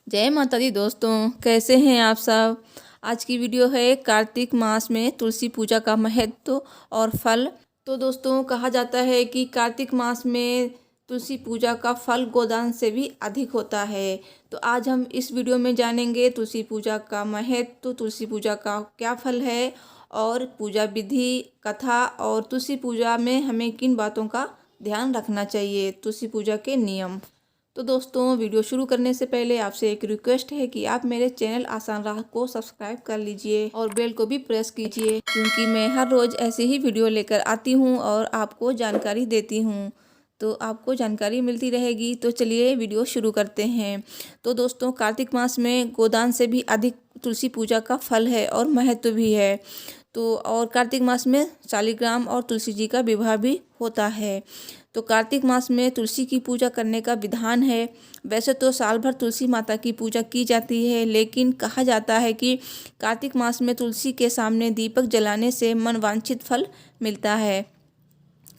जय माता दी दोस्तों, कैसे हैं आप सब। आज की वीडियो है कार्तिक मास में तुलसी पूजा का महत्व और फल। तो दोस्तों, कहा जाता है कि कार्तिक मास में तुलसी पूजा का फल गोदान से भी अधिक होता है। तो आज हम इस वीडियो में जानेंगे तुलसी पूजा का महत्व, तुलसी पूजा का क्या फल है और पूजा विधि, कथा और तुलसी पूजा में हमें किन बातों का ध्यान रखना चाहिए, तुलसी पूजा के नियम। तो दोस्तों, वीडियो शुरू करने से पहले आपसे एक रिक्वेस्ट है कि आप मेरे चैनल आसान राह को सब्सक्राइब कर लीजिए और बेल को भी प्रेस कीजिए, क्योंकि मैं हर रोज़ ऐसे ही वीडियो लेकर आती हूँ और आपको जानकारी देती हूँ, तो आपको जानकारी मिलती रहेगी। तो चलिए वीडियो शुरू करते हैं। तो दोस्तों, कार्तिक मास में गोदान से भी अधिक तुलसी पूजा का फल है और महत्व भी है। तो और कार्तिक मास में शालिग्राम और तुलसी जी का विवाह भी होता है। तो कार्तिक मास में तुलसी की पूजा करने का विधान है। वैसे तो साल भर तुलसी माता की पूजा की जाती है, लेकिन कहा जाता है कि कार्तिक मास में तुलसी के सामने दीपक जलाने से मनवांछित फल मिलता है।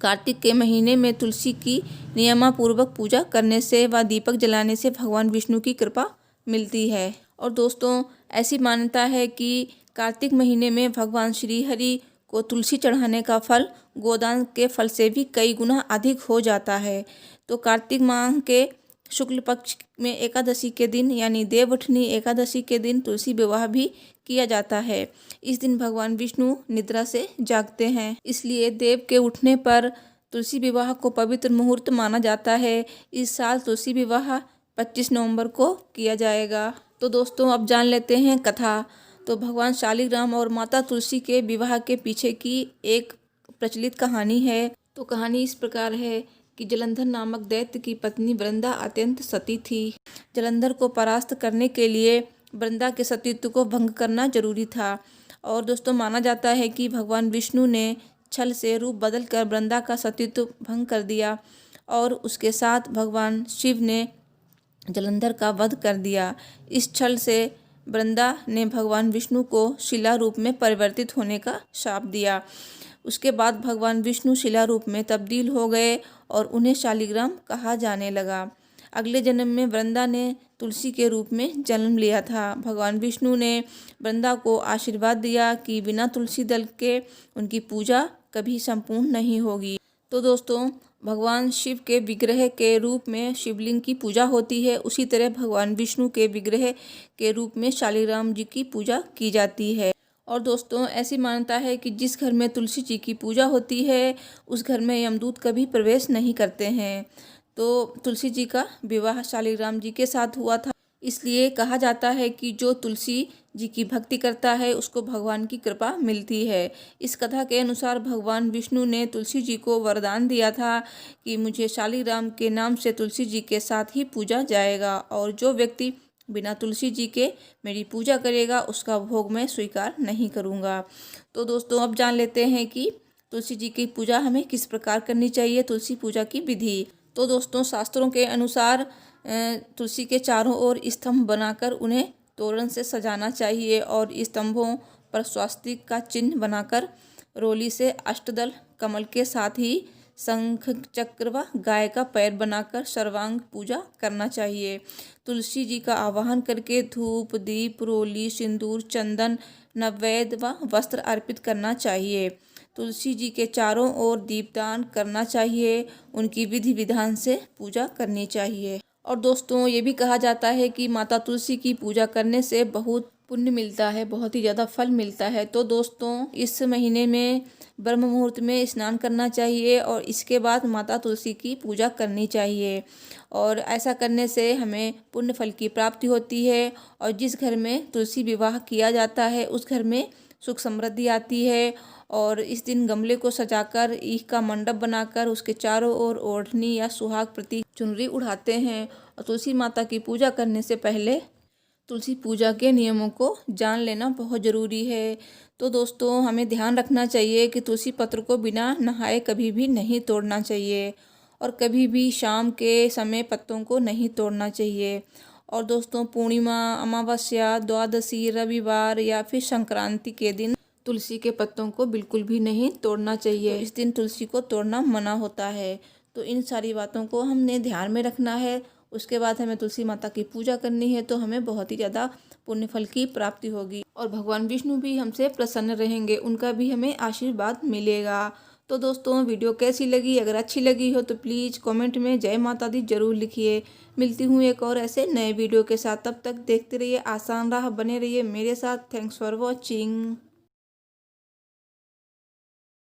कार्तिक के महीने में तुलसी की नियमापूर्वक पूजा करने से व दीपक जलाने से भगवान विष्णु की कृपा मिलती है। और दोस्तों, ऐसी मान्यता है कि कार्तिक महीने में भगवान श्री हरि को तुलसी चढ़ाने का फल गोदान के फल से भी कई गुना अधिक हो जाता है। तो कार्तिक माह के शुक्ल पक्ष में एकादशी के दिन यानी देवउठनी एकादशी के दिन तुलसी विवाह भी किया जाता है। इस दिन भगवान विष्णु निद्रा से जागते हैं, इसलिए देव के उठने पर तुलसी विवाह को पवित्र मुहूर्त माना जाता है। इस साल तुलसी विवाह 25 नवंबर को किया जाएगा। तो दोस्तों, अब जान लेते हैं कथा। तो भगवान शालिग्राम और माता तुलसी के विवाह के पीछे की एक प्रचलित कहानी है। तो कहानी इस प्रकार है कि जलंधर नामक दैत्य की पत्नी वृंदा अत्यंत सती थी। जलंधर को परास्त करने के लिए वृंदा के सतीत्व को भंग करना जरूरी था। और दोस्तों, माना जाता है कि भगवान विष्णु ने छल से रूप बदलकर वृंदा का सतीत्व भंग कर दिया और उसके साथ भगवान शिव ने जलंधर का वध कर दिया। इस छल से वृंदा ने भगवान विष्णु को शिला रूप में परिवर्तित होने का शाप दिया। उसके बाद भगवान विष्णु शिला रूप में तब्दील हो गए और उन्हें शालिग्राम कहा जाने लगा। अगले जन्म में वृंदा ने तुलसी के रूप में जन्म लिया था। भगवान विष्णु ने वृंदा को आशीर्वाद दिया कि बिना तुलसी दल के उनकी पूजा कभी संपूर्ण नहीं होगी। तो दोस्तों, भगवान शिव के विग्रह के रूप में शिवलिंग की पूजा होती है, उसी तरह भगवान विष्णु के विग्रह के रूप में शालिग्राम जी की पूजा की जाती है। और दोस्तों, ऐसी मान्यता है कि जिस घर में तुलसी जी की पूजा होती है उस घर में यमदूत कभी प्रवेश नहीं करते हैं। तो तुलसी जी का विवाह शालिग्राम जी के साथ हुआ था, इसलिए कहा जाता है कि जो तुलसी जी की भक्ति करता है उसको भगवान की कृपा मिलती है। इस कथा के अनुसार भगवान विष्णु ने तुलसी जी को वरदान दिया था कि मुझे शालिग्राम के नाम से तुलसी जी के साथ ही पूजा जाएगा और जो व्यक्ति बिना तुलसी जी के मेरी पूजा करेगा उसका भोग मैं स्वीकार नहीं करूँगा। तो दोस्तों, अब जान लेते हैं कि तुलसी जी की पूजा हमें किस प्रकार करनी चाहिए, तुलसी पूजा की विधि। तो दोस्तों, शास्त्रों के अनुसार तुलसी के चारों ओर स्तंभ बनाकर उन्हें तोरण से सजाना चाहिए और स्तंभों पर स्वास्तिक का चिन्ह बनाकर रोली से अष्टदल कमल के साथ ही शंख चक्र व गाय का पैर बनाकर सर्वांग पूजा करना चाहिए। तुलसी जी का आवाहन करके धूप, दीप, रोली, सिंदूर, चंदन, नैवेद्य व वस्त्र अर्पित करना चाहिए। तुलसी जी के चारों ओर दीपदान करना चाहिए, उनकी विधि विधान से पूजा करनी चाहिए। और दोस्तों, ये भी कहा जाता है कि माता तुलसी की पूजा करने से बहुत पुण्य मिलता है, बहुत ही ज़्यादा फल मिलता है। तो दोस्तों, इस महीने में ब्रह्म मुहूर्त में स्नान करना चाहिए और इसके बाद माता तुलसी की पूजा करनी चाहिए। और ऐसा करने से हमें पुण्य फल की प्राप्ति होती है और जिस घर में तुलसी विवाह किया जाता है उस घर में सुख समृद्धि आती है। और इस दिन गमले को सजाकर ईख का मंडप बनाकर उसके चारों ओर ओढ़नी या सुहाग प्रतीक चुनरी उड़ाते हैं। और तुलसी माता की पूजा करने से पहले तुलसी पूजा के नियमों को जान लेना बहुत ज़रूरी है। तो दोस्तों, हमें ध्यान रखना चाहिए कि तुलसी पत्र को बिना नहाए कभी भी नहीं तोड़ना चाहिए और कभी भी शाम के समय पत्तों को नहीं तोड़ना चाहिए। और दोस्तों, पूर्णिमा, अमावस्या, द्वादशी, रविवार या फिर संक्रांति के दिन तुलसी के पत्तों को बिल्कुल भी नहीं तोड़ना चाहिए। इस दिन तुलसी को तोड़ना मना होता है। तो इन सारी बातों को हमने ध्यान में रखना है उसके बाद हमें तुलसी माता की पूजा करनी है, तो हमें बहुत ही ज़्यादा पुण्य फल की प्राप्ति होगी और भगवान विष्णु भी हमसे प्रसन्न रहेंगे, उनका भी हमें आशीर्वाद मिलेगा। तो दोस्तों वीडियो कैसी लगी? अगर अच्छी लगी हो तो प्लीज़ कमेंट में जय माता दी जरूर लिखिए। मिलती हूँ एक और ऐसे नए वीडियो के साथ, तब तक देखते रहिए आसान राह, बने रहिए मेरे साथ। Thanks for watching.